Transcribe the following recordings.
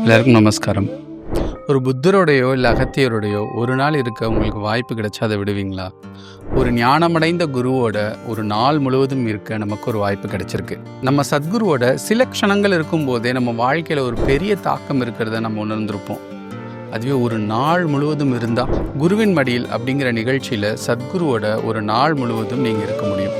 எல்லாருக்கும் நமஸ்காரம். ஒரு புத்தரோடையோ இல்லை அகத்தியரோடையோ ஒரு நாள் இருக்க உங்களுக்கு வாய்ப்பு கிடைச்சா அதை விடுவீங்களா? ஒரு ஞானமடைந்த குருவோட ஒரு நாள் முழுவதும் இருக்க நமக்கு ஒரு வாய்ப்பு கிடைச்சிருக்கு. நம்ம சத்குருவோட சில க்ஷணங்கள் இருக்கும்போதே நம்ம வாழ்க்கையில் ஒரு பெரிய தாக்கம் இருக்கிறத நம்ம உணர்ந்திருப்போம். அதுவே ஒரு நாள் முழுவதும் இருந்தால் குருவின் மடியில் அப்படிங்கிற நிகழ்ச்சியில் சத்குருவோட ஒரு நாள் முழுவதும் நீங்கள் இருக்க முடியும்.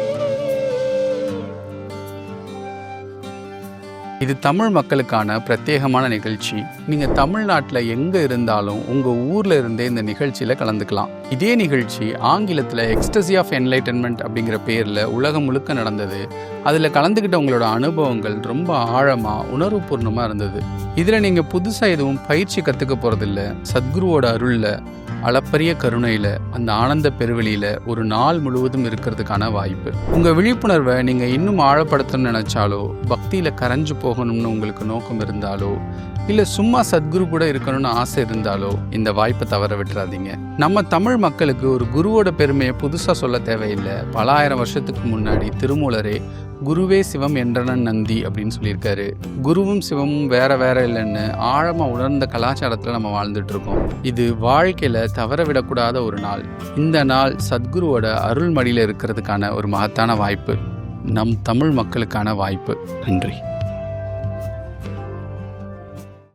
இது தமிழ் மக்களுக்கான பிரத்யேகமான நிகழ்ச்சி. நீங்கள் தமிழ்நாட்டில் எங்கே இருந்தாலும் உங்கள் ஊரில் இருந்தே இந்த நிகழ்ச்சியில் கலந்துக்கலாம். இதே நிகழ்ச்சி ஆங்கிலத்தில் எக்ஸ்டசி ஆஃப் என்லைட்டன்மெண்ட் அப்படிங்கிற பேரில் உலகம் முழுக்க நடந்தது. அதில் கலந்துக்கிட்டவங்களோட அனுபவங்கள் ரொம்ப ஆழமாக உணர்வுபூர்ணமாக இருந்தது. இதில் நீங்கள் புதுசாக எதுவும் பயிற்சி கற்றுக்க போகிறதில்ல. சத்குருவோட அருளில், அளப்பரிய கருணையில், அந்த ஆனந்த பெருவெளியில் ஒரு நாள் முழுவதும் இருக்கிறதுக்கான வாய்ப்பு. உங்கள் விழிப்புணர்வை நீங்கள் இன்னும் ஆழப்படுத்தணும்னு நினச்சாலோ, பக்தியில் கரைஞ்சு போகணும்னு உங்களுக்கு நோக்கம் இருந்தாலோ, இல்லை சும்மா சத்குரு கூட இருக்கணும்னு ஆசை இருந்தாலோ இந்த வாய்ப்பை தவற விட்டுறாதீங்க. நம்ம தமிழ் மக்களுக்கு ஒரு குருவோட பெருமையை புதுசாக சொல்ல தேவையில்லை. பல ஆயிரம் வருஷத்துக்கு முன்னாடி திருமூலரே குருவே சிவம் என்றனன் நந்தி அப்படின்னு சொல்லியிருக்காரு. குருவும் சிவமும் வேற வேற இல்லைன்னு ஆழமாக உணர்ந்த கலாச்சாரத்தில் நம்ம வாழ்ந்துட்டு இருக்கோம். இது வாழ்க்கையில் தவற விடக்கூடாத ஒரு நாள். இந்த நாள் சத்குருவோட அருள் மடியில் இருக்கிறதுக்கான ஒரு மகத்தான வாய்ப்பு. நம் தமிழ் மக்களுக்கான வாய்ப்பு. நன்றி.